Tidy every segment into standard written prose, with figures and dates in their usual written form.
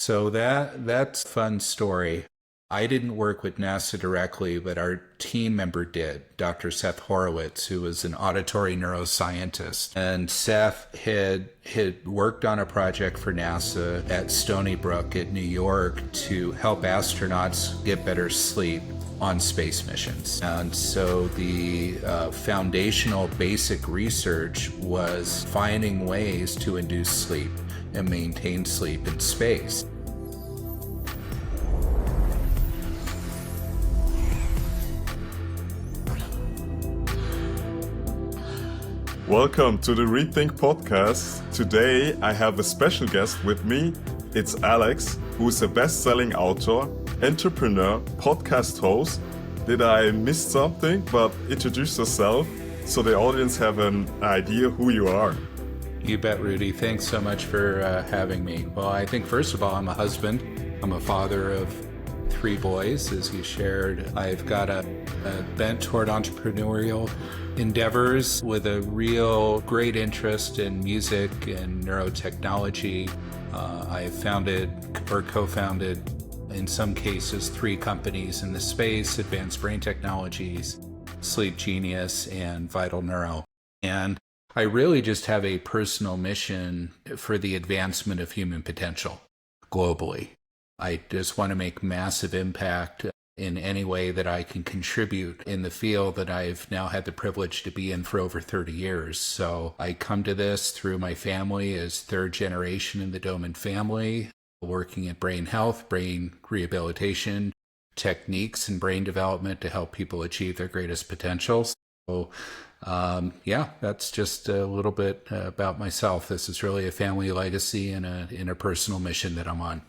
So that's a fun story. I didn't work with NASA directly, but our team member did, Dr. Seth Horowitz, who was an auditory neuroscientist. And Seth had worked on a project for NASA at Stony Brook in New York to help astronauts get better sleep on space missions. And so the foundational basic research was finding ways to induce sleep and maintain sleep in space. Welcome to the ReeThink Podcast. Today I have a special guest with me. It's Alex, who is a best-selling author, entrepreneur, podcast host. Did I miss something? But introduce yourself so the audience have an idea who you are. You bet, Rudi. Thanks so much for having me. Well, I think first of all, I'm a husband. I'm a father of 3 boys, as you shared. I've got a bent toward entrepreneurial endeavors with a real great interest in music and neurotechnology. I've founded or co-founded, in some cases, 3 companies in the space: Advanced Brain Technologies, Sleep Genius, and Vital Neuro. And I really just have a personal mission for the advancement of human potential globally. I just want to make massive impact in any way that I can contribute in the field that I've now had the privilege to be in for over 30 years. So I come to this through my family as 3rd generation in the Doman family, working in brain health, brain rehabilitation, techniques, and brain development to help people achieve their greatest potentials. So that's just a little bit about myself. This is really a family legacy and a personal mission that I'm on.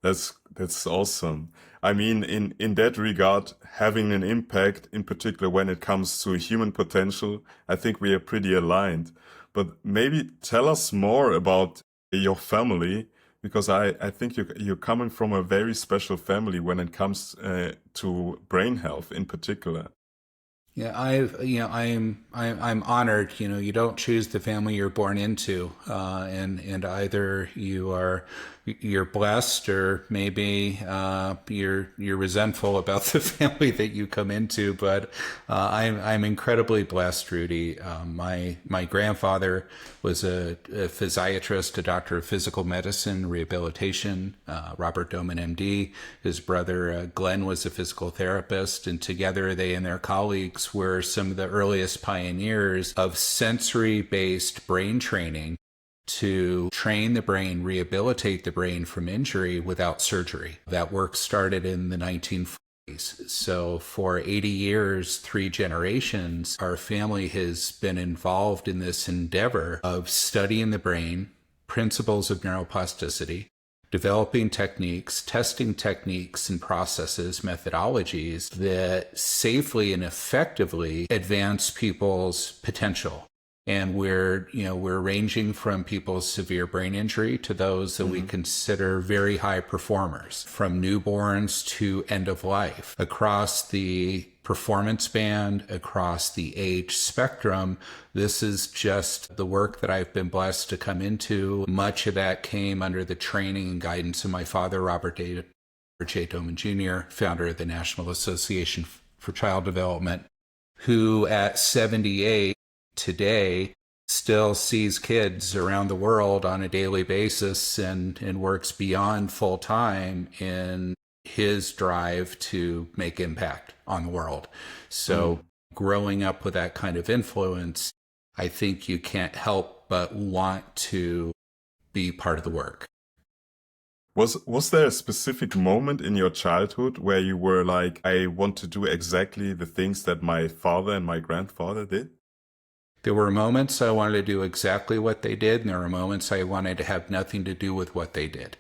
That's awesome. I mean, in that regard, having an impact, in particular when it comes to human potential, I think we are pretty aligned. But maybe tell us more about your family, because I think you're coming from a very special family when it comes to brain health in particular. Yeah, I'm honored. You don't choose the family you're born into, and either you're blessed, or maybe you're resentful about the family that you come into. But I'm incredibly blessed, Rudi. My grandfather was a physiatrist, a doctor of physical medicine, rehabilitation, Robert Doman, MD. His brother Glenn was a physical therapist, and together they and their colleagues were some of the earliest pioneers of sensory-based brain training to train the brain, rehabilitate the brain from injury without surgery. That work started in the 1940s. So for 80 years, 3 generations, our family has been involved in this endeavor of studying the brain, principles of neuroplasticity, developing techniques, testing techniques and processes, methodologies that safely and effectively advance people's potential. And we're ranging from people's severe brain injury to those that we consider very high performers, from newborns to end of life, across the performance band, across the age spectrum. This is just the work that I've been blessed to come into. Much of that came under the training and guidance of my father, Robert J. Doman Jr., founder of the National Association for Child Development, who at 78 today still sees kids around the world on a daily basis and works beyond full time in his drive to make impact on the world. So growing up with that kind of influence, I think you can't help but want to be part of the work. Was there a specific moment in your childhood where you were like, I want to do exactly the things that my father and my grandfather did? There were moments I wanted to do exactly what they did, and there were moments I wanted to have nothing to do with what they did.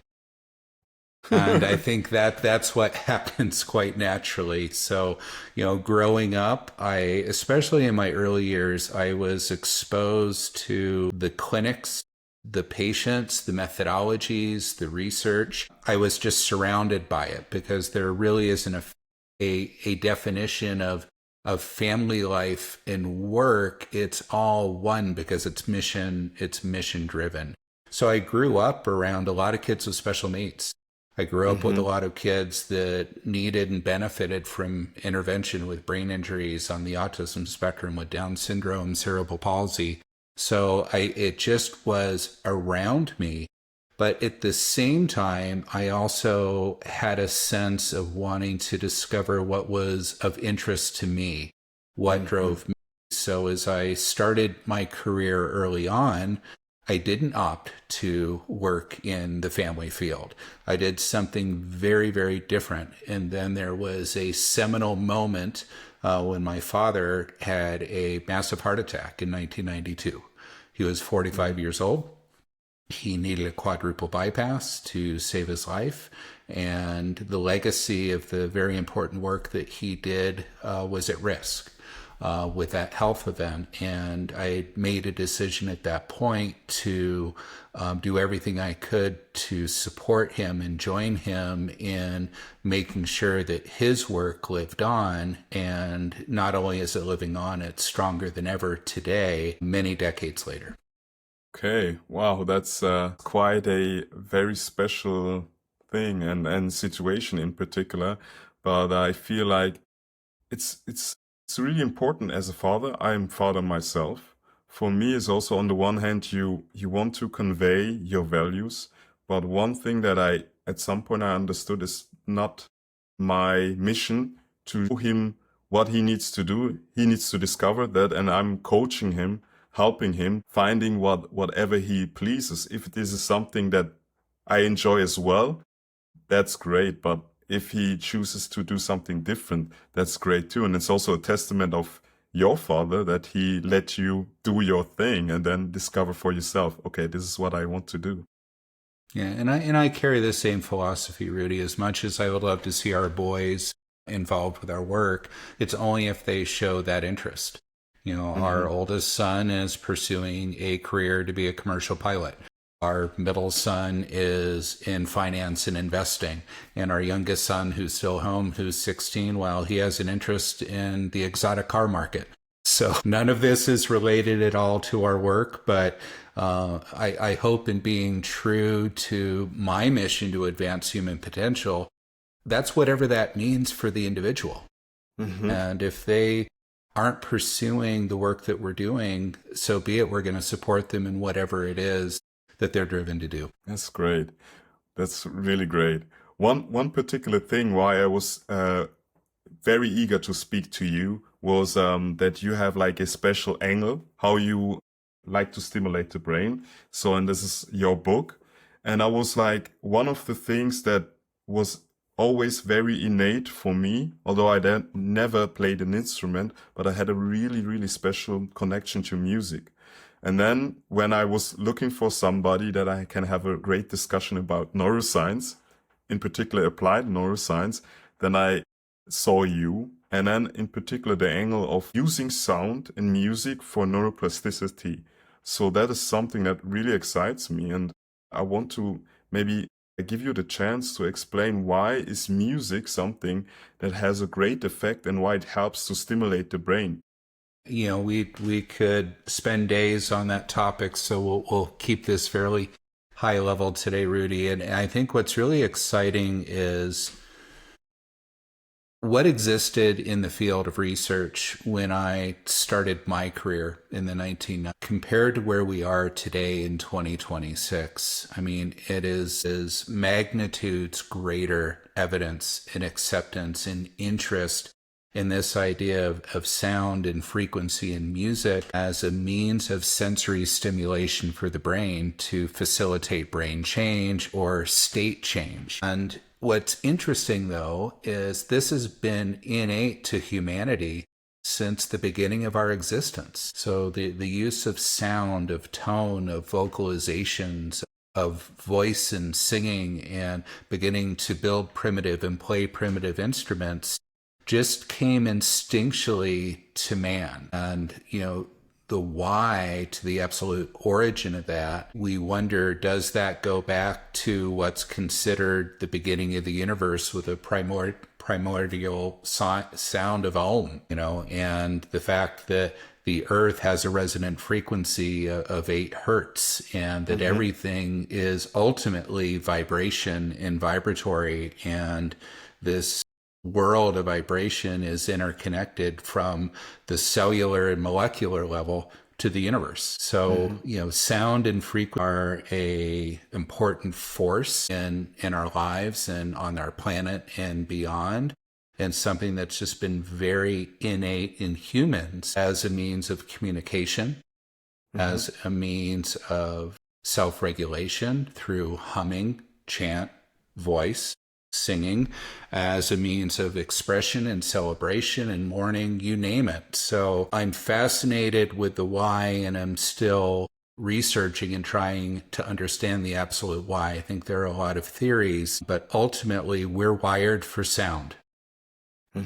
And I think that's what happens quite naturally. So, growing up, especially in my early years, I was exposed to the clinics, the patients, the methodologies, the research. I was just surrounded by it because there really isn't a definition of family life and work. It's all one because it's mission driven. So I grew up around a lot of kids with special needs. I grew up with a lot of kids that needed and benefited from intervention with brain injuries on the autism spectrum, with Down syndrome, cerebral palsy. So it just was around me. But at the same time, I also had a sense of wanting to discover what was of interest to me, what drove me. So as I started my career early on, I didn't opt to work in the family field. I did something very, very different. And then there was a seminal moment when my father had a massive heart attack in 1992. He was 45 years old. He needed a quadruple bypass to save his life. And the legacy of the very important work that he did was at risk with that health event. And I made a decision at that point to do everything I could to support him and join him in making sure that his work lived on. And not only is it living on, it's stronger than ever today, many decades later. Okay, wow, that's quite a very special thing and situation in particular. But I feel like it's really important as a father. I'm father myself. For me, it's also on the one hand you want to convey your values, but one thing that I at some point I understood is not my mission to show him what he needs to do. He needs to discover that, and I'm coaching him, helping him, finding whatever he pleases. If this is something that I enjoy as well, that's great. But if he chooses to do something different, that's great too. And it's also a testament of your father that he let you do your thing and then discover for yourself, okay, this is what I want to do. Yeah, and I carry the same philosophy, Rudi. As much as I would love to see our boys involved with our work, it's only if they show that interest. Our oldest son is pursuing a career to be a commercial pilot. Our middle son is in finance and investing. And our youngest son, who's still home, who's 16, well, he has an interest in the exotic car market. So none of this is related at all to our work, but I hope in being true to my mission to advance human potential, that's whatever that means for the individual. And if they aren't pursuing the work that we're doing, so be it. We're going to support them in whatever it is that they're driven to do. That's great. That's really great. One particular thing why I was very eager to speak to you was that you have like a special angle, how you like to stimulate the brain. So, and this is your book. And I was like, one of the things that was always very innate for me, although I then never played an instrument, but I had a really, really special connection to music. And then when I was looking for somebody that I can have a great discussion about neuroscience, in particular applied neuroscience, then I saw you. And then in particular the angle of using sound in music for neuroplasticity. So that is something that really excites me. And I want to maybe give you the chance to explain why is music something that has a great effect and why it helps to stimulate the brain. We could spend days on that topic, so we'll keep this fairly high level today, Rudi. And I think what's really exciting is what existed in the field of research when I started my career in the 1990s compared to where we are today in 2026. I mean, it is magnitudes greater evidence and acceptance and interest in this idea of sound and frequency in music as a means of sensory stimulation for the brain to facilitate brain change or state change. And what's interesting, though, is this has been innate to humanity since the beginning of our existence. So the use of sound, of tone, of vocalizations, of voice and singing, and beginning to build primitive and play primitive instruments just came instinctually to man. And, the why to the absolute origin of that, we wonder, does that go back to what's considered the beginning of the universe with a primordial sound of Om, and the fact that the earth has a resonant frequency of 8 hertz, and that everything is ultimately vibration and vibratory, and this world of vibration is interconnected from the cellular and molecular level to the universe. So, sound and frequency are a important force in our lives and on our planet and beyond, and something that's just been very innate in humans as a means of communication, as a means of self-regulation through humming, chant, voice, singing, as a means of expression and celebration and mourning, you name it. So I'm fascinated with the why, and I'm still researching and trying to understand the absolute why. I think there are a lot of theories, but ultimately we're wired for sound.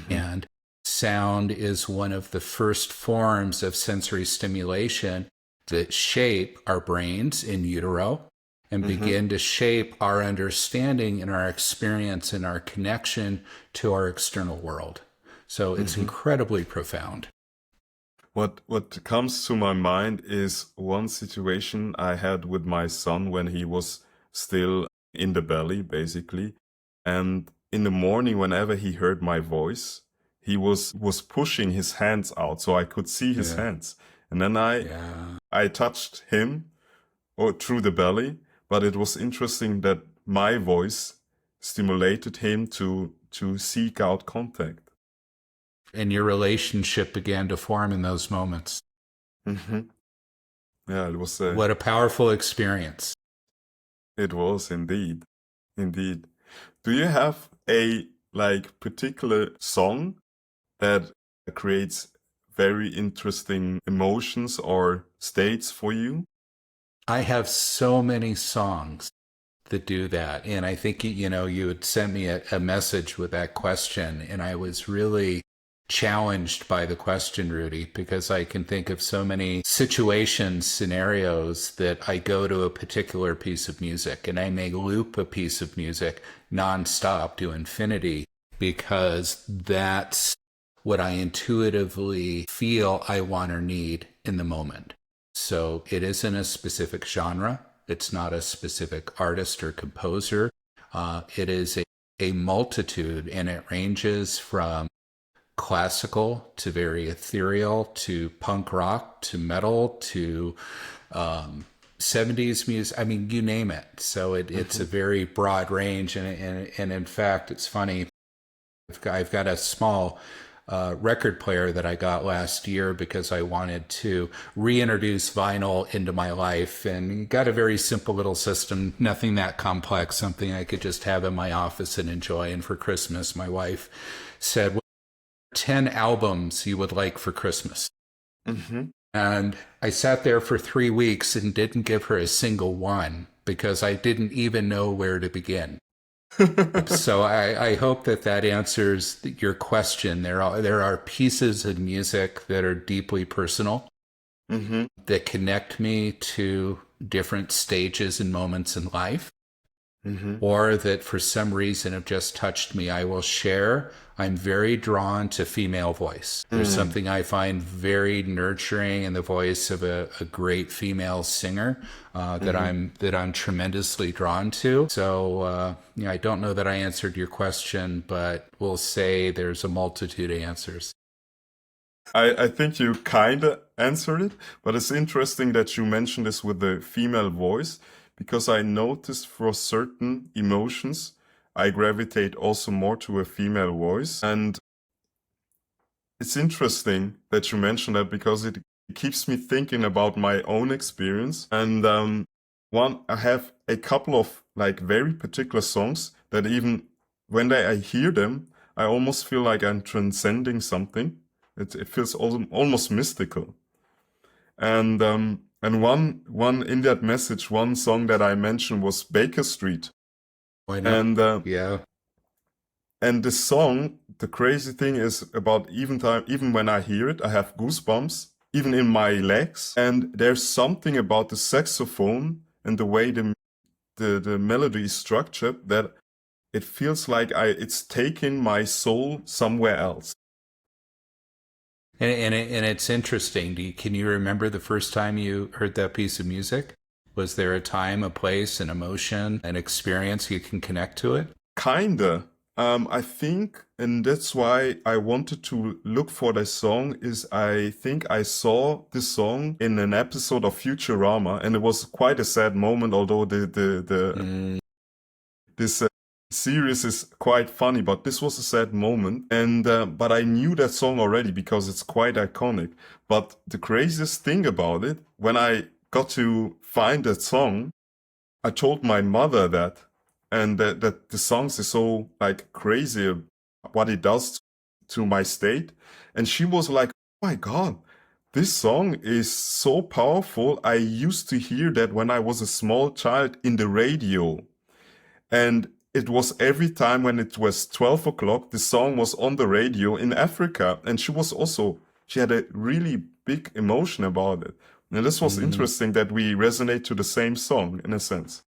And sound is one of the first forms of sensory stimulation that shape our brains in utero and begin to shape our understanding and our experience and our connection to our external world. So it's incredibly profound. What comes to my mind is one situation I had with my son when he was still in the belly, basically. And in the morning, whenever he heard my voice, he was pushing his hands out so I could see his hands. And then I touched him through the belly, but it was interesting that my voice stimulated him to seek out contact. And your relationship began to form in those moments. Yeah, it was what a powerful experience. It was indeed. Do you have a particular song that creates very interesting emotions or states for you? I have so many songs that do that. And I think, you had sent me a message with that question, and I was really challenged by the question, Rudi, because I can think of so many situations, scenarios that I go to a particular piece of music, and I may loop a piece of music nonstop to infinity because that's what I intuitively feel I want or need in the moment. So it isn't a specific genre. It's not a specific artist or composer. It is a multitude, and it ranges from classical to very ethereal to punk rock to metal to 70s music. I mean, you name it. So it's a very broad range. And in fact, it's funny. I've got a small record player that I got last year because I wanted to reintroduce vinyl into my life, and got a very simple little system, nothing that complex, something I could just have in my office and enjoy. And for Christmas, my wife said, "What 10 albums you would like for Christmas?" And I sat there for 3 weeks and didn't give her a single one because I didn't even know where to begin. So I hope that answers your question. There are pieces of music that are deeply personal, that connect me to different stages and moments in life, or that for some reason have just touched me. I will share. I'm very drawn to female voice. There's something I find very nurturing in the voice of a great female singer that I'm tremendously drawn to. So I don't know that I answered your question, but we'll say there's a multitude of answers. I think you kind of answered it, but it's interesting that you mentioned this with the female voice, because I noticed for certain emotions, I gravitate also more to a female voice. And it's interesting that you mentioned that because it keeps me thinking about my own experience. And I have a couple of very particular songs that even when I hear them, I almost feel like I'm transcending something. It feels almost mystical. And one in that message, one song that I mentioned was Baker Street. Why not? And yeah. And the song, the crazy thing is about even when I hear it, I have goosebumps, even in my legs. And there's something about the saxophone and the way the melody is structured that it feels like it's taking my soul somewhere else. And it's interesting. Can you remember the first time you heard that piece of music? Was there a time, a place, an emotion, an experience you can connect to it? Kinda. I think, and that's why I wanted to look for the song, is I think I saw this song in an episode of Futurama, and it was quite a sad moment, although this series is quite funny, but this was a sad moment. And but I knew that song already because it's quite iconic. But the craziest thing about it, when I got to find that song, I told my mother that, and that the songs is so like crazy what it does to my state. And she was like, oh my God, this song is so powerful. I used to hear that when I was a small child in the radio. And it was every time when it was 12 o'clock, the song was on the radio in Africa. And she had a really big emotion about it. And this was interesting that we resonate to the same song in a sense.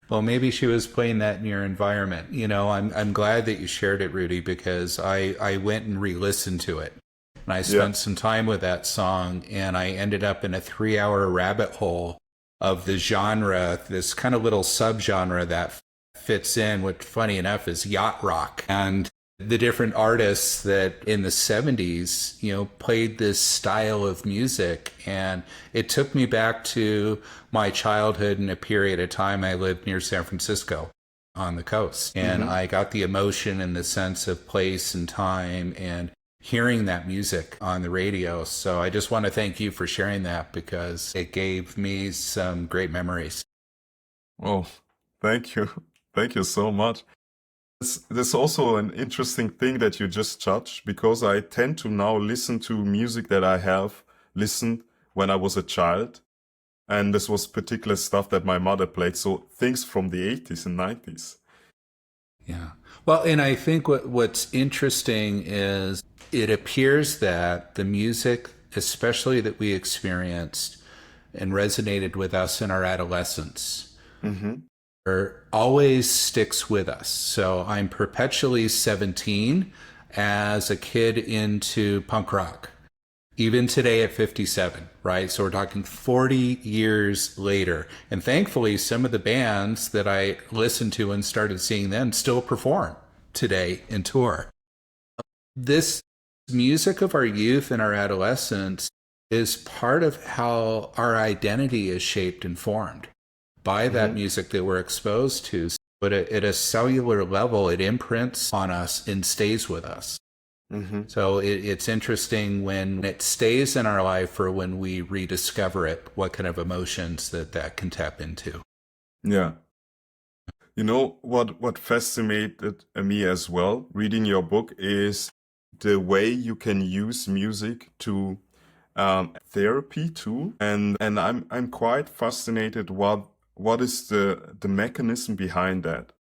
Well, maybe she was playing that in your environment. I'm glad that you shared it, Rudi, because I went and re-listened to it. And I spent some time with that song, and I ended up in a 3-hour rabbit hole of the genre, this kind of little subgenre that fits in, which funny enough is yacht rock. And the different artists that in the 70s, played this style of music. And it took me back to my childhood and a period of time I lived near San Francisco on the coast. And I got the emotion and the sense of place and time and hearing that music on the radio. So I just want to thank you for sharing that because it gave me some great memories. Oh, thank you. Thank you so much. There's also an interesting thing that you just touched, because I tend to now listen to music that I have listened when I was a child. And this was particular stuff that my mother played. So things from the 80s and 90s. Yeah. Well, and I think what's interesting is it appears that the music, especially that we experienced and resonated with us in our adolescence, always sticks with us. So I'm perpetually 17 as a kid into punk rock, even today at 57, right? So we're talking 40 years later. And thankfully, some of the bands that I listened to and started seeing then still perform today and tour. This music of our youth and our adolescence is part of how our identity is shaped and formed by that music that we're exposed to. But at a cellular level, it imprints on us and stays with us. So it's interesting when it stays in our life or when we rediscover it, what kind of emotions that can tap into. Yeah. You know, what fascinated me as well, reading your book, is the way you can use music to therapy too. And I'm quite fascinated what is the mechanism behind that?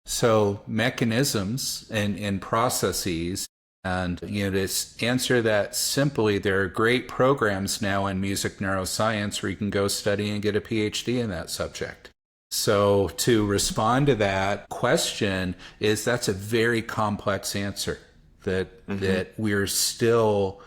So mechanisms and processes, and to answer that simply, there are great programs now in music neuroscience where you can go study and get a PhD in that subject. So to respond to that question that's a very complex answer that we're still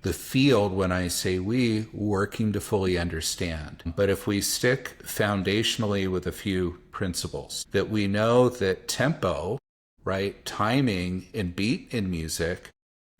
the field, when I say we, working to fully understand. But if we stick foundationally with a few principles, that we know that tempo, right, timing and beat in music,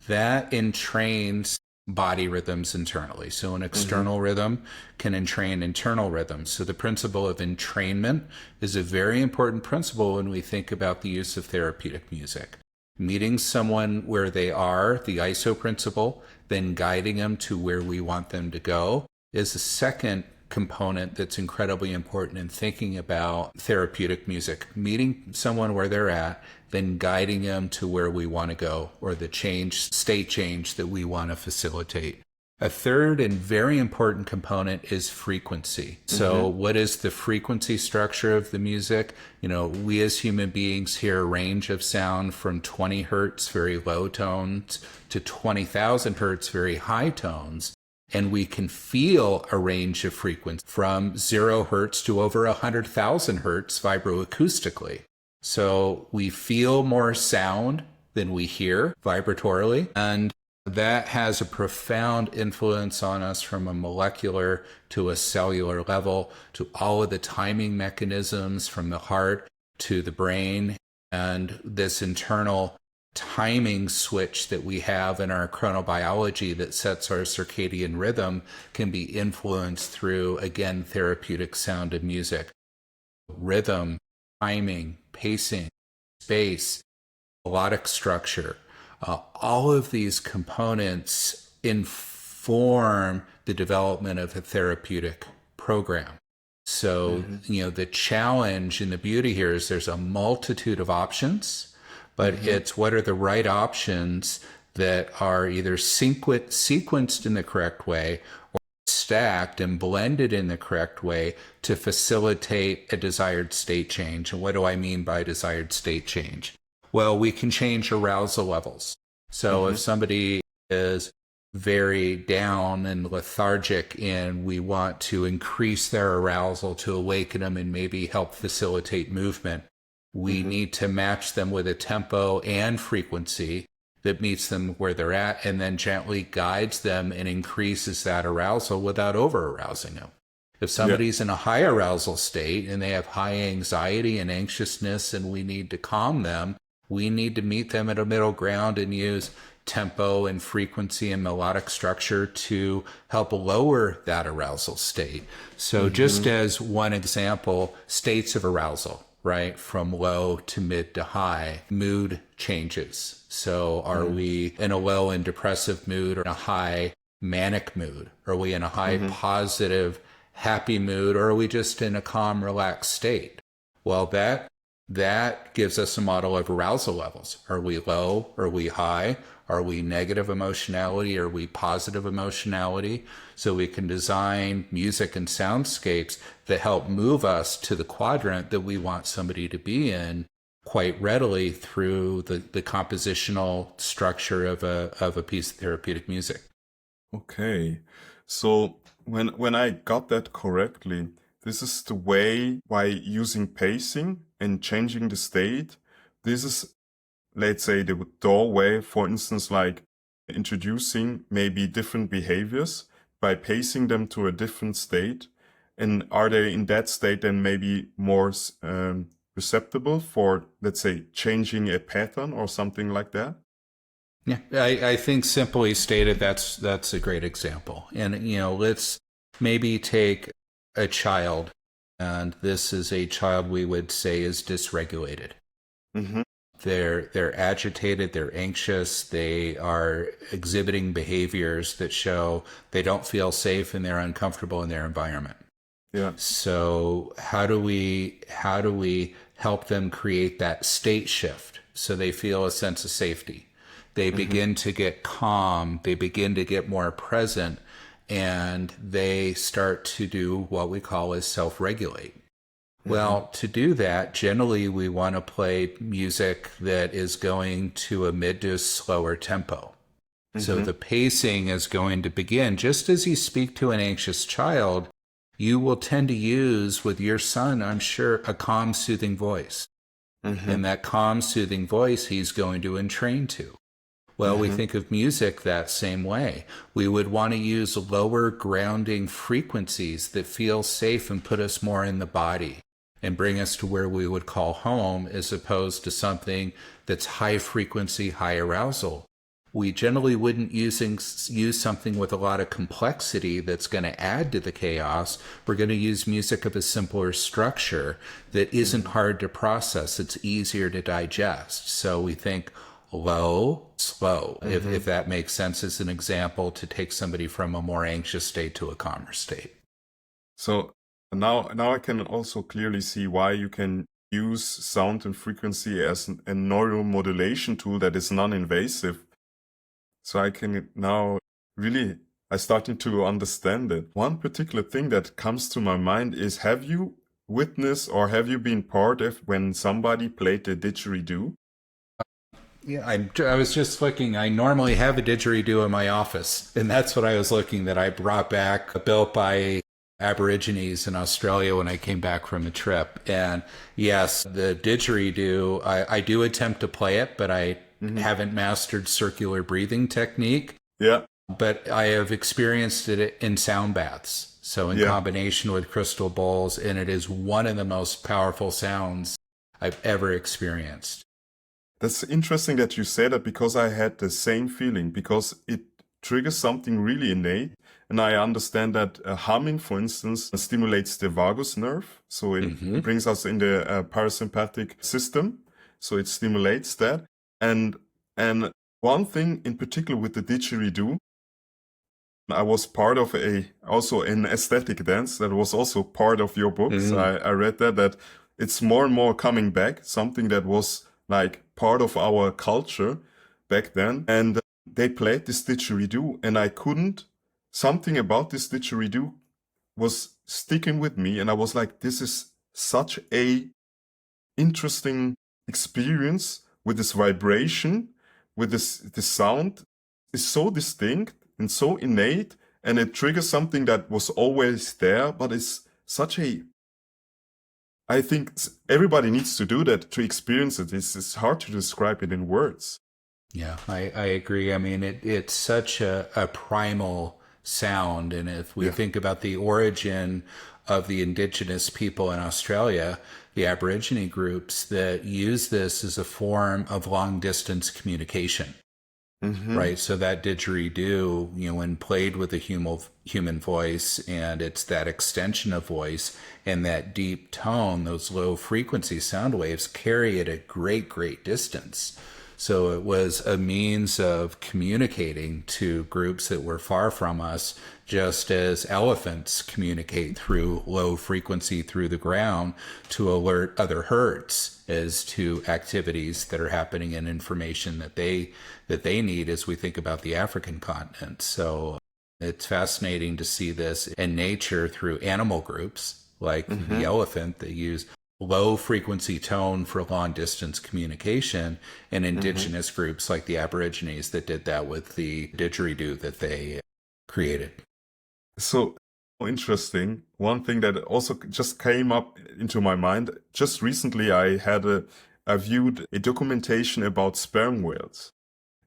that entrains body rhythms internally. So an external rhythm can entrain internal rhythms. So the principle of entrainment is a very important principle when we think about the use of therapeutic music. Meeting someone where they are, the ISO principle, then guiding them to where we want them to go, is a second component that's incredibly important in thinking about therapeutic music. Meeting someone where they're at, then guiding them to where we want to go, or the state change that we want to facilitate. A third and very important component is frequency. So what is the frequency structure of the music? We as human beings hear a range of sound from 20 hertz, very low tones, to 20,000 hertz, very high tones. And we can feel a range of frequency from 0 hertz to over 100,000 hertz vibroacoustically. So we feel more sound than we hear vibratorily. And that has a profound influence on us from a molecular to a cellular level, to all of the timing mechanisms from the heart to the brain, and this internal timing switch that we have in our chronobiology that sets our circadian rhythm can be influenced through, again, therapeutic sound and music. Rhythm, timing, pacing, space, melodic structure, all of these components inform the development of a therapeutic program. So, the challenge and the beauty here is there's a multitude of options, but it's what are the right options that are either sequenced in the correct way or stacked and blended in the correct way to facilitate a desired state change. And what do I mean by desired state change? Well, we can change arousal levels. So if somebody is very down and lethargic and we want to increase their arousal to awaken them and maybe help facilitate movement, we need to match them with a tempo and frequency that meets them where they're at and then gently guides them and increases that arousal without over-arousing them. If somebody's in a high arousal state and they have high anxiety and anxiousness and we need to calm them, we need to meet them at a middle ground and use tempo and frequency and melodic structure to help lower that arousal state. So just as one example, states of arousal, right? From low to mid to high, mood changes. So are we in a low and depressive mood or in a high manic mood? Are we in a high positive, happy mood? Or are we just in a calm, relaxed state? Well, that gives us a model of arousal levels. Are we low? Are we high? Are we negative emotionality? Are we positive emotionality? So we can design music and soundscapes that help move us to the quadrant that we want somebody to be in quite readily through the compositional structure of a piece of therapeutic music. Okay. So when I got that correctly, this is the way by using pacing and changing the state. This is, let's say, the doorway, for instance, like introducing maybe different behaviors by pacing them to a different state. And are they in that state then maybe more receptible for, let's say, changing a pattern or something like that? Yeah, I think simply stated, that's a great example. And, let's maybe take a child, and this is a child we would say is dysregulated. They're agitated, they're anxious, they are exhibiting behaviors that show they don't feel safe and they're uncomfortable in their environment. Yeah. So how do we help them create that state shift so they feel a sense of safety? They begin to get calm, they begin to get more present, and they start to do what we call as self-regulate. Well, to do that, generally we want to play music that is going to a mid to slower tempo. So the pacing is going to begin, just as you speak to an anxious child, you will tend to use with your son, I'm sure, a calm, soothing voice. And that calm, soothing voice he's going to entrain to. Well, we think of music that same way. We would want to use lower grounding frequencies that feel safe and put us more in the body and bring us to where we would call home, as opposed to something that's high frequency, high arousal. We generally wouldn't use something with a lot of complexity that's going to add to the chaos. We're going to use music of a simpler structure that isn't hard to process. It's easier to digest. So we think low, slow, if that makes sense as an example, to take somebody from a more anxious state to a calmer state. So now I can also clearly see why you can use sound and frequency as a neuromodulation tool that is non-invasive. So I can now I'm starting to understand it. One particular thing that comes to my mind is, have you witnessed or have you been part of when somebody played the didgeridoo? Yeah, I was just looking. I normally have a didgeridoo in my office, and that's what I was looking that I brought back, built by Aborigines in Australia when I came back from a trip. And yes, the didgeridoo, I do attempt to play it, but I haven't mastered circular breathing technique. Yeah. but I have experienced it in sound baths. So in Yeah. combination with crystal bowls, and it is one of the most powerful sounds I've ever experienced. That's interesting that you say that because I had the same feeling because it triggers something really innate. And I understand that humming, for instance, stimulates the vagus nerve. So it brings us in the parasympathetic system. So it stimulates that. And, and one thing in particular with the didgeridoo, I was part of also an aesthetic dance that was also part of your books. I read that it's more and more coming back, something that was like part of our culture back then. And they played this didgeridoo and something about this didgeridoo was sticking with me. And I was like, this is such a interesting experience with this vibration, with this sound is so distinct and so innate, and it triggers something that was always there, but it's such a I think everybody needs to do that to experience it. It's hard to describe it in words. Yeah, I agree. I mean, it's such a primal sound. And if we Yeah. think about the origin of the indigenous people in Australia, the Aborigine groups that use this as a form of long distance communication, right? So that didgeridoo, when played with a human voice, and it's that extension of voice and that deep tone, those low frequency sound waves carry at a great distance. So it was a means of communicating to groups that were far from us, just as elephants communicate through low frequency through the ground to alert other herds as to activities that are happening and information that they need as we think about the African continent. So it's fascinating to see this in nature through animal groups like the elephant. They use low frequency tone for long distance communication, and indigenous groups like the Aborigines that did that with the didgeridoo that they created. So interesting. One thing that also just came up into my mind, just recently I viewed a documentation about sperm whales.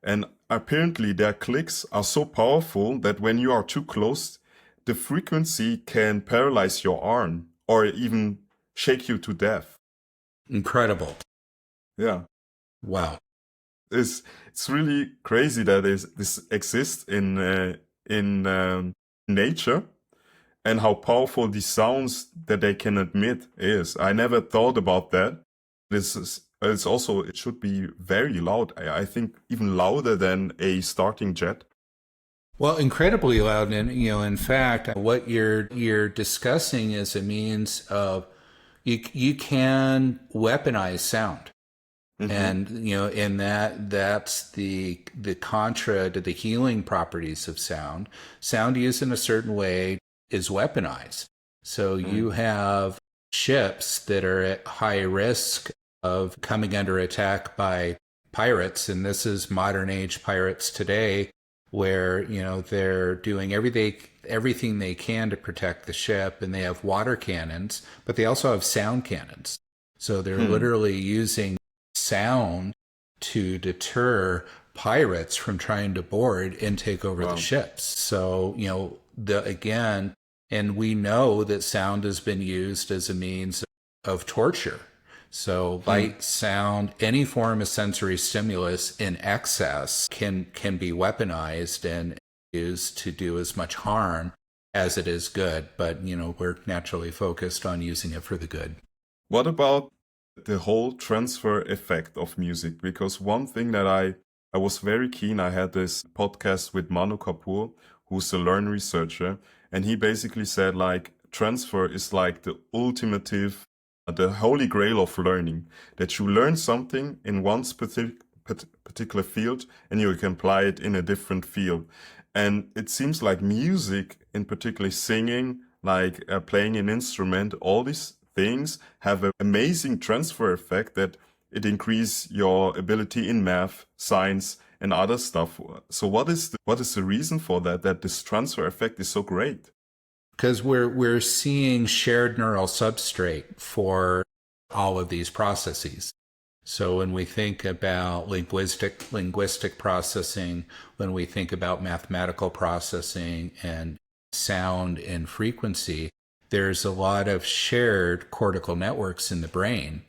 And apparently their clicks are so powerful that when you are too close, the frequency can paralyze your arm or even shake you to death. Incredible. Yeah. Wow. It's really crazy that this exists in nature, and how powerful these sounds that they can emit is. I never thought about that. It should be very loud. I think even louder than a starting jet. Well, incredibly loud, and in fact, what you're discussing is a means of you can weaponize sound. And in that's the contra to the healing properties of sound. Sound used in a certain way is weaponized. So you have ships that are at high risk of coming under attack by pirates, and this is modern age pirates today, where they're doing everything they can to protect the ship, and they have water cannons, but they also have sound cannons. So they're literally using sound to deter pirates from trying to board and take over the ships. So, and we know that sound has been used as a means of torture. So light, sound, any form of sensory stimulus in excess can be weaponized and used to do as much harm as it is good. But, we're naturally focused on using it for the good. What about the whole transfer effect of music? Because one thing that I was very keen, I had this podcast with Manu Kapoor, who's a learn researcher, and he basically said like transfer is like the ultimative, the holy grail of learning, that you learn something in one particular field and you can apply it in a different field. And it seems like music, in particular singing, like playing an instrument, all these things have an amazing transfer effect that it increase your ability in math, science, and other stuff. So what is the reason for that this transfer effect is so great? Because we're seeing shared neural substrate for all of these processes. So when we think about linguistic processing, when we think about mathematical processing and sound and frequency, there's a lot of shared cortical networks in the brain.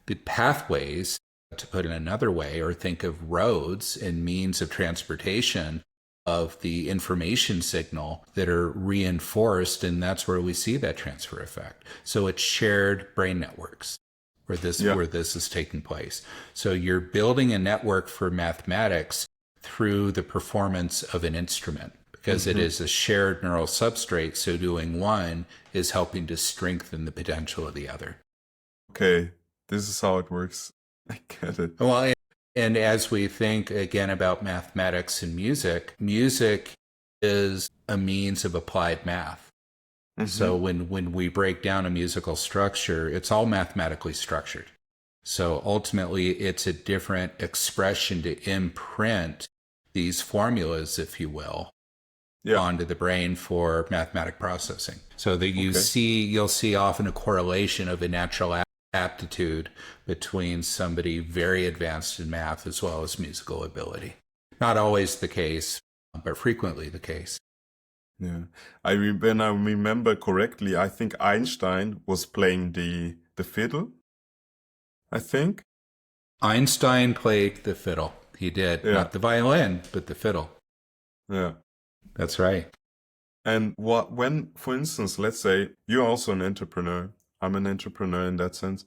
The pathways, to put it another way, or think of roads and means of transportation of the information signal that are reinforced, and that's where we see that transfer effect. So it's shared brain networks where this is taking place. So you're building a network for mathematics through the performance of an instrument because it is a shared neural substrate. So doing one is helping to strengthen the potential of the other. Okay, this is how it works. I get it. Well, and as we think again about mathematics and music, music is a means of applied math. So when we break down a musical structure, it's all mathematically structured. So ultimately, it's a different expression to imprint these formulas, if you will, onto the brain for mathematic processing. So that you'll see often a correlation of a natural aptitude between somebody very advanced in math as well as musical ability. Not always the case, but frequently the case. Yeah, when I remember correctly, I think Einstein was playing the fiddle. I think Einstein played the fiddle. He did, not the violin, but the fiddle. Yeah, that's right. And when, for instance, let's say you're also an entrepreneur. I'm an entrepreneur in that sense.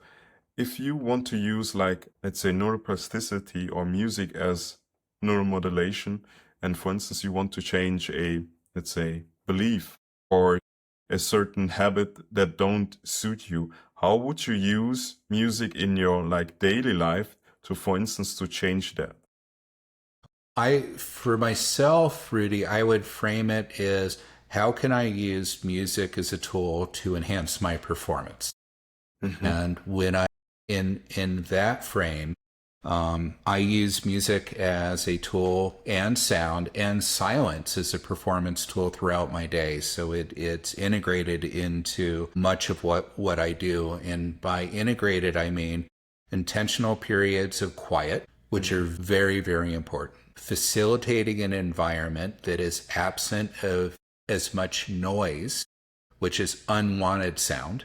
If you want to use, like, let's say, neuroplasticity or music as neuromodulation, and for instance, you want to change a, let's say, belief or a certain habit that don't suit you, how would you use music in your like daily life to, for instance, to change that? For myself, Rudi, I would frame it as how can I use music as a tool to enhance my performance? And when I in that frame, I use music as a tool and sound and silence as a performance tool throughout my day. So it's integrated into much of what I do. And by integrated, I mean intentional periods of quiet, which are very, very important. Facilitating an environment that is absent of as much noise, which is unwanted sound,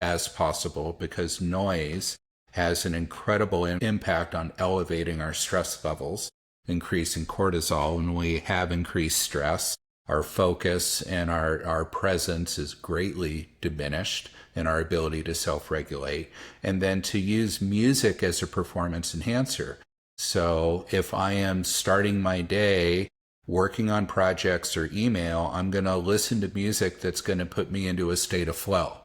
as possible, because noise has an incredible impact on elevating our stress levels, increasing cortisol. When we have increased stress, our focus and our presence is greatly diminished in our ability to self-regulate. And then to use music as a performance enhancer. So if I am starting my day working on projects or email, I'm going to listen to music that's going to put me into a state of flow.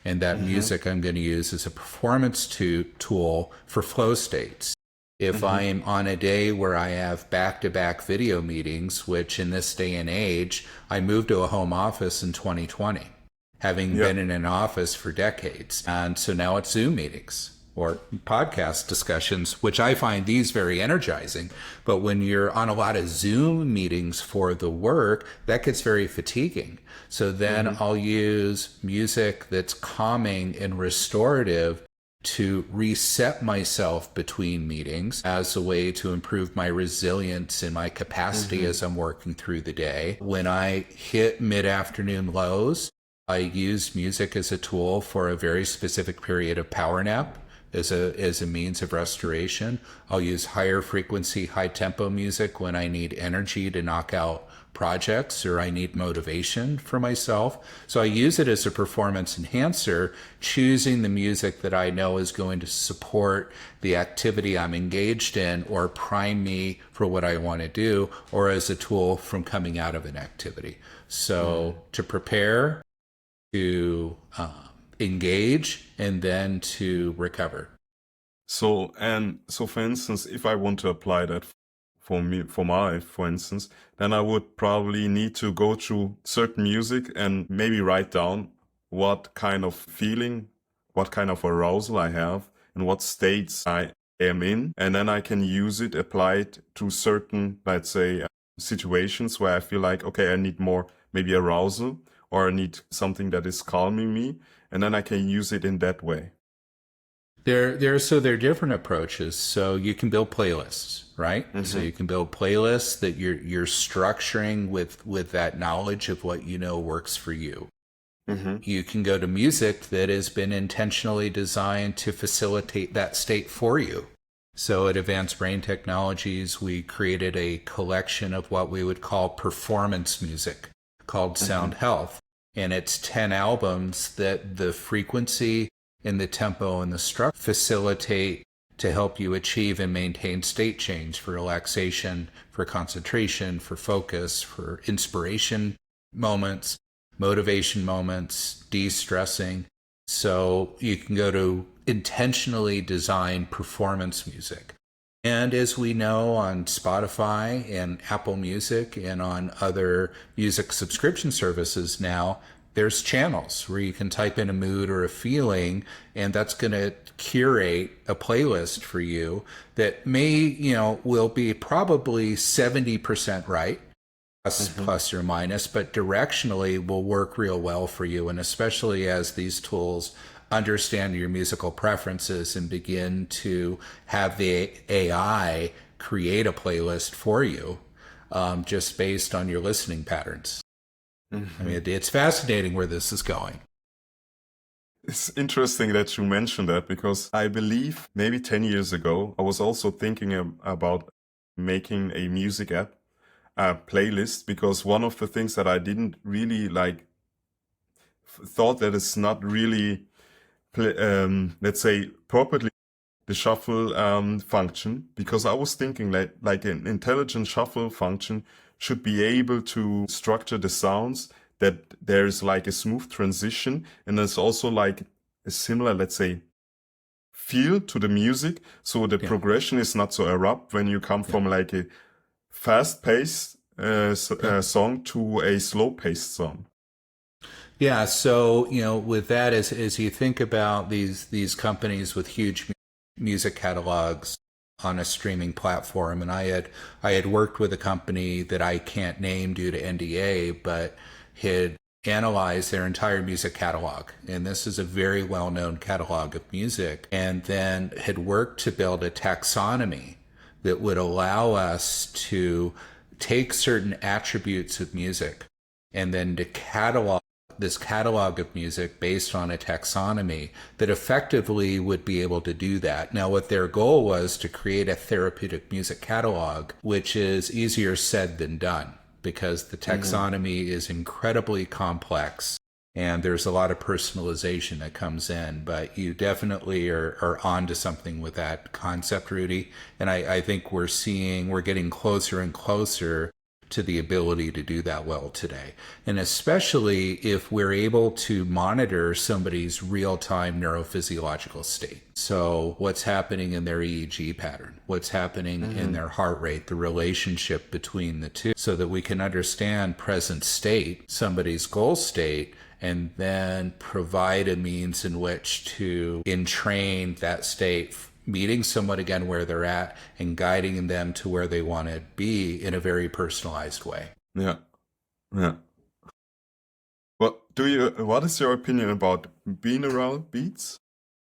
And that music I'm going to use as a performance tool for flow states. If I am on a day where I have back-to-back video meetings, which in this day and age, I moved to a home office in 2020, having been in an office for decades. And so now it's Zoom meetings or podcast discussions, which I find these very energizing. But when you're on a lot of Zoom meetings for the work, that gets very fatiguing. So then I'll use music that's calming and restorative to reset myself between meetings as a way to improve my resilience and my capacity as I'm working through the day. When I hit mid-afternoon lows, I use music as a tool for a very specific period of power nap. As a means of restoration. I'll use higher frequency, high tempo music when I need energy to knock out projects or I need motivation for myself. So I use it as a performance enhancer, choosing the music that I know is going to support the activity I'm engaged in or prime me for what I want to do, or as a tool from coming out of an activity. So to prepare, to engage, and then to recover. So for instance, if I want to apply that for instance, then I would probably need to go through certain music and maybe write down what kind of feeling, what kind of arousal I have and what states I am in. And then I can use it, apply it to certain, let's say, situations where I feel like, okay, I need more maybe arousal or I need something that is calming me. And then I can use it in that way. There are different approaches. So you can build playlists, right? So you can build playlists that you're structuring with that knowledge of what you know works for you. You can go to music that has been intentionally designed to facilitate that state for you. So at Advanced Brain Technologies, we created a collection of what we would call performance music called Sound Health. And it's 10 albums that the frequency and the tempo and the structure facilitate to help you achieve and maintain state change for relaxation, for concentration, for focus, for inspiration moments, motivation moments, de-stressing. So you can go to intentionally designed performance music. And as we know on Spotify and Apple Music and on other music subscription services now, there's channels where you can type in a mood or a feeling, and that's going to curate a playlist for you that will be probably 70% right, plus or minus, but directionally will work real well for you. And especially as these tools understand your musical preferences and begin to have the AI create a playlist for you just based on your listening patterns. I mean, it's fascinating where this is going. It's interesting that you mentioned that, because I believe maybe 10 years ago, I was also thinking about making a music app, a playlist, because one of the things that I didn't really thought that it's not really, let's say, properly the shuffle function, because I was thinking like an intelligent shuffle function should be able to structure the sounds, that there's like a smooth transition, and there's also like a similar, let's say, feel to the music, so the progression is not so abrupt when you come from like a fast-paced song to a slow-paced song. Yeah, so with that, as you think about these companies with huge music catalogs on a streaming platform, and I had worked with a company that I can't name due to NDA, but had analyzed their entire music catalog, and this is a very well-known catalog of music, and then had worked to build a taxonomy that would allow us to take certain attributes of music and then to catalog this catalog of music based on a taxonomy that effectively would be able to do that. Now, what their goal was to create a therapeutic music catalog, which is easier said than done, because the taxonomy is incredibly complex and there's a lot of personalization that comes in, but you definitely are onto something with that concept, Rudi. And I think we're getting closer and closer to the ability to do that well today. And especially if we're able to monitor somebody's real-time neurophysiological state. So what's happening in their EEG pattern, what's happening in their heart rate, the relationship between the two, so that we can understand present state, somebody's goal state, and then provide a means in which to entrain that state, meeting someone again where they're at and guiding them to where they want to be in a very personalized way. Yeah. What is your opinion about binaural beats?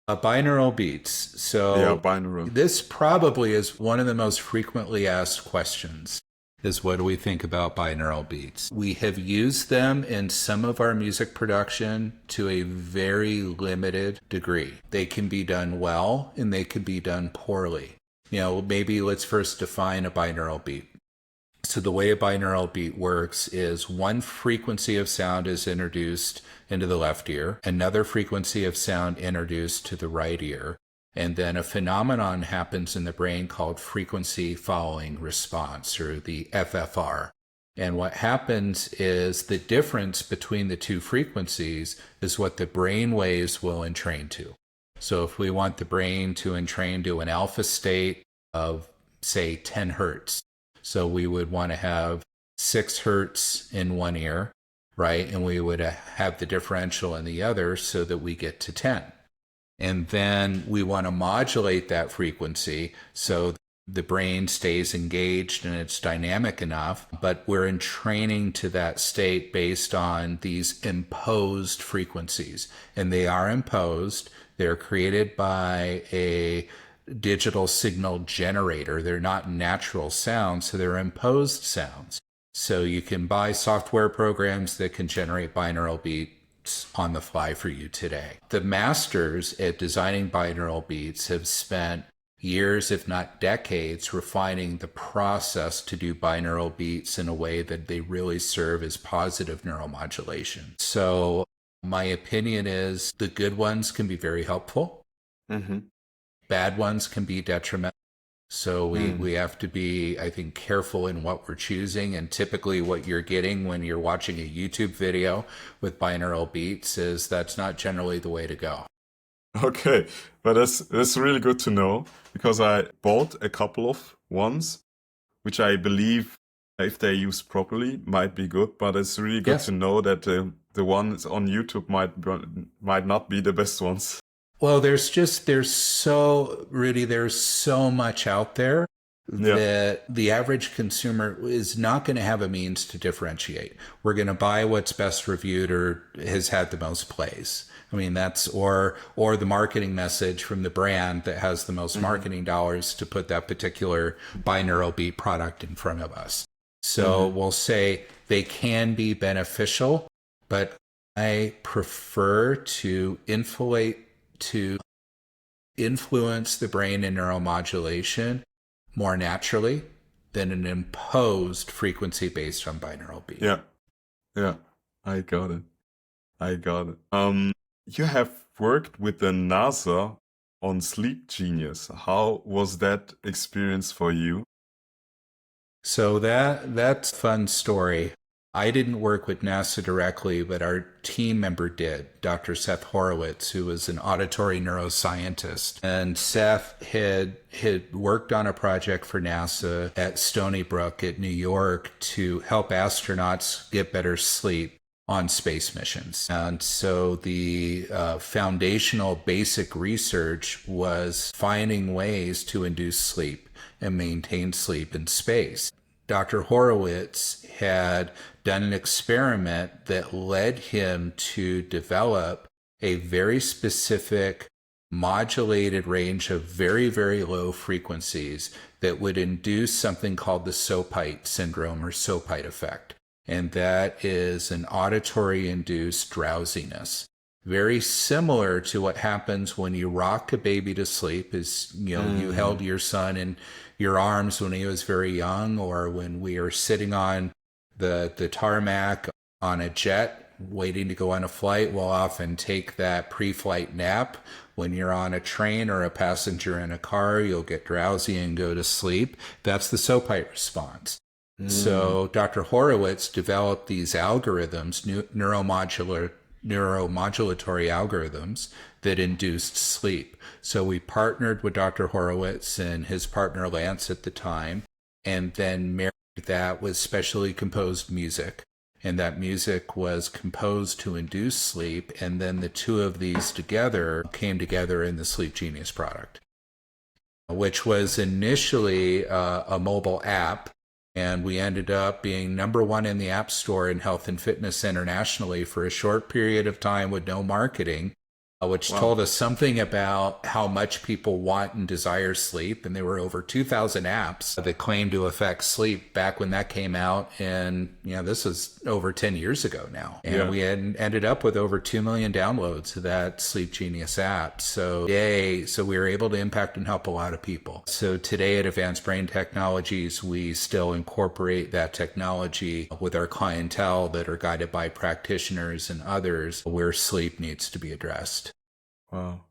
Binaural beats. So yeah, binaural. This probably is one of the most frequently asked questions, is what do we think about binaural beats? We have used them in some of our music production to a very limited degree. They can be done well and they can be done poorly. Maybe let's first define a binaural beat. So the way a binaural beat works is one frequency of sound is introduced into the left ear, another frequency of sound introduced to the right ear, and then a phenomenon happens in the brain called frequency following response, or the FFR. And what happens is the difference between the two frequencies is what the brain waves will entrain to. So if we want the brain to entrain to an alpha state of, say, 10 hertz, so we would want to have 6 hertz in one ear, right? And we would have the differential in the other so that we get to 10. And then we want to modulate that frequency so the brain stays engaged and it's dynamic enough, but we're entraining to that state based on these imposed frequencies. And they are imposed. They're created by a digital signal generator. They're not natural sounds, so they're imposed sounds. So you can buy software programs that can generate binaural beats on the fly for you today. The masters at designing binaural beats have spent years, if not decades, refining the process to do binaural beats in a way that they really serve as positive neuromodulation. So my opinion is the good ones can be very helpful. Mm-hmm. Bad ones can be detrimental. So we have to be, I think, careful in what we're choosing. And typically what you're getting when you're watching a YouTube video with binaural beats is that's not generally the way to go. Okay, but that's really good to know, because I bought a couple of ones, which I believe, if they're used properly, might be good. But it's really good to know that the ones on YouTube might not be the best ones. Well, there's so much out there that the average consumer is not going to have a means to differentiate. We're going to buy what's best reviewed or has had the most plays. I mean, that's, or the marketing message from the brand that has the most marketing dollars to put that particular binaural beat product in front of us. So we'll say they can be beneficial, but I prefer to influence the brain in neuromodulation more naturally than an imposed frequency based on binaural beat. Yeah, I got it. You have worked with the NASA on Sleep Genius. How was that experience for you? So that's a fun story. I didn't work with NASA directly, but our team member did, Dr. Seth Horowitz, who was an auditory neuroscientist. And Seth had worked on a project for NASA at Stony Brook at New York to help astronauts get better sleep on space missions. And so the foundational basic research was finding ways to induce sleep and maintain sleep in space. Dr. Horowitz had done an experiment that led him to develop a very specific modulated range of very, very low frequencies that would induce something called the Sopite syndrome or Sopite effect. And that is an auditory induced drowsiness. Very similar to what happens when you rock a baby to sleep, is, you held your son in your arms when he was very young, or when we are sitting on the tarmac on a jet waiting to go on a flight, we'll often take that pre-flight nap. When you're on a train or a passenger in a car, you'll get drowsy and go to sleep. That's the Sopite response. So Dr. Horowitz developed these algorithms, neuromodulatory algorithms that induced sleep. So we partnered with Dr. Horowitz and his partner Lance at the time, and then married that with specially composed music. And that music was composed to induce sleep, and then the two of these came together in the Sleep Genius product, which was initially a mobile app. And we ended up being #1 in the App Store in health and fitness internationally for a short period of time with no marketing, which told us something about how much people want and desire sleep. And there were over 2,000 apps that claimed to affect sleep back when that came out. And, this was over 10 years ago now. And we had ended up with over 2 million downloads of that Sleep Genius app. So we were able to impact and help a lot of people. So today at Advanced Brain Technologies, we still incorporate that technology with our clientele that are guided by practitioners and others where sleep needs to be addressed. Wow,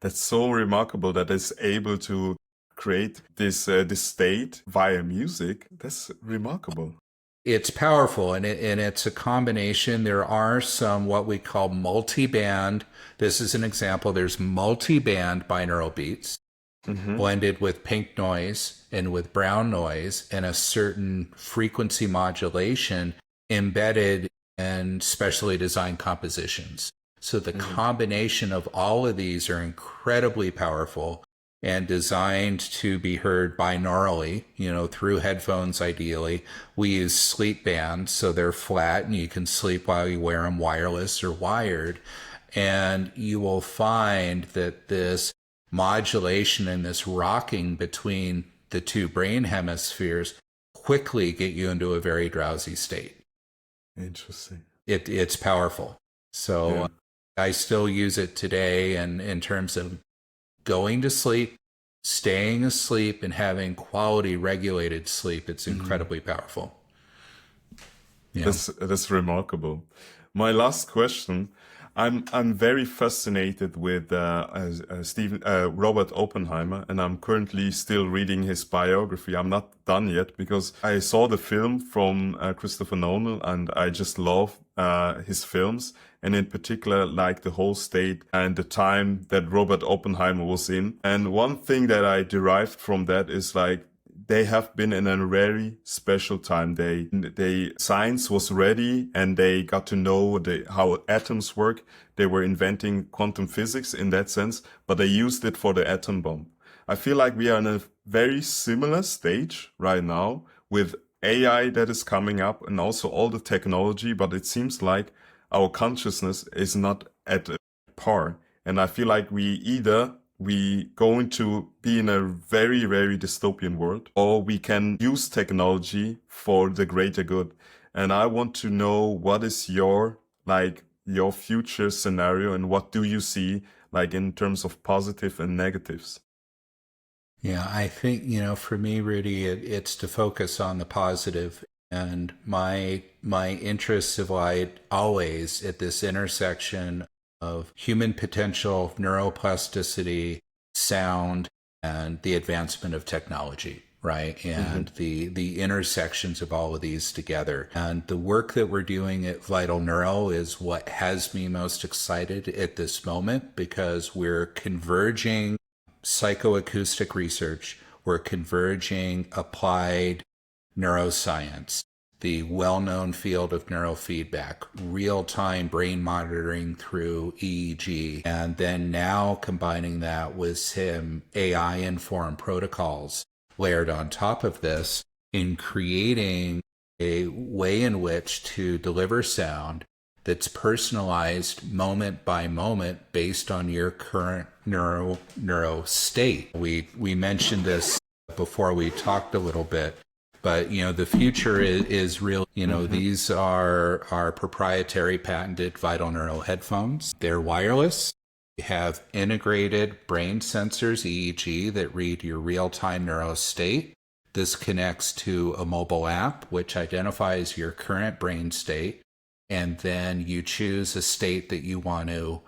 that's so remarkable that it's able to create this state via music. That's remarkable. It's powerful, and it's a combination. There are some what we call multi-band. This is an example. There's multi-band binaural beats blended with pink noise and with brown noise and a certain frequency modulation embedded in specially designed compositions. So the combination of all of these are incredibly powerful and designed to be heard binaurally, through headphones ideally. We use sleep bands, so they're flat and you can sleep while you wear them, wireless or wired. And you will find that this modulation and this rocking between the two brain hemispheres quickly get you into a very drowsy state. Interesting. It's powerful. So Yeah. I still use it today, and in terms of going to sleep, staying asleep, and having quality regulated sleep, it's incredibly powerful. Yeah. That's remarkable. My last question. I'm very fascinated with Robert Oppenheimer, and I'm currently still reading his biography. I'm not done yet because I saw the film from Christopher Nolan, and I just love his films, and in particular, like the whole state and the time that Robert Oppenheimer was in. And one thing that I derived from that is like, they have been in a very special time. They science was ready, and they got to know how atoms work. They were inventing quantum physics in that sense, but they used it for the atom bomb. I feel like we are in a very similar stage right now with AI that is coming up and also all the technology, but it seems like our consciousness is not at par. And I feel like we going to be in a very, very dystopian world, or we can use technology for the greater good. And I want to know, what is your future scenario, and what do you see like in terms of positive and negatives? Yeah, I think, for me, Rudi, it's to focus on the positive. And my interests have lied always at this intersection of human potential, neuroplasticity, sound, and the advancement of technology, right? And the intersections of all of these together. And the work that we're doing at Vital Neuro is what has me most excited at this moment, because we're converging psychoacoustic research, we're converging applied neuroscience, the well-known field of neurofeedback, real-time brain monitoring through EEG, and then now combining that with some AI-informed protocols layered on top of this in creating a way in which to deliver sound that's personalized moment by moment based on your current neuro state. We mentioned this before we talked a little bit. But, the future is real. These are our proprietary patented Vital Neuro headphones. They're wireless. They have integrated brain sensors, EEG, that read your real-time neuro state. This connects to a mobile app, which identifies your current brain state. And then you choose a state that you want to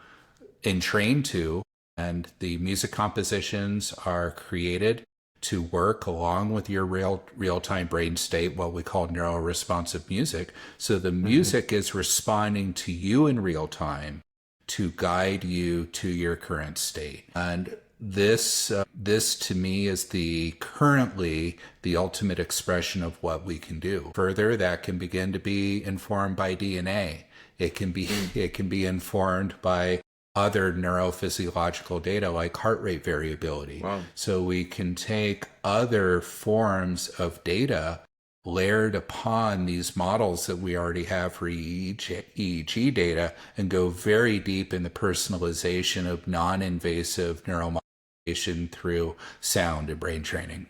entrain to. And the music compositions are created to work along with your real-time brain state, what we call neuro-responsive music. So the music is responding to you in real time to guide you to your current state. And this to me is currently the ultimate expression of what we can do. Further, that can begin to be informed by DNA. It can be informed by other neurophysiological data like heart rate variability. Wow. So we can take other forms of data layered upon these models that we already have for EEG data and go very deep in the personalization of non-invasive neuromodulation through sound and brain training.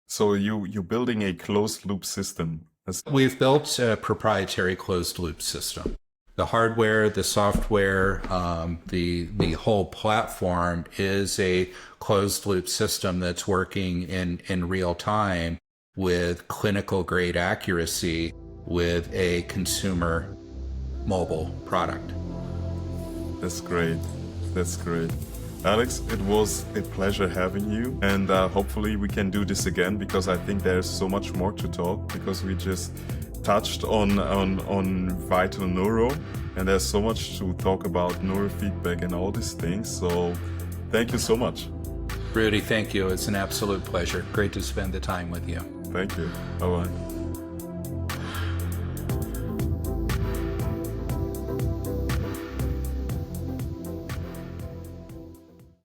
So you're building a closed loop system. We've built a proprietary closed loop system. The hardware, the software, the whole platform is a closed loop system that's working in real time with clinical grade accuracy with a consumer mobile product. That's great. That's great. Alex, it was a pleasure having you, and hopefully we can do this again, because I think there's so much more to talk, because we just touched on Vital Neuro, and there's so much to talk about neurofeedback and all these things. So thank you so much. Rudi, thank you. It's an absolute pleasure. Great to spend the time with you. Thank you. Bye-bye.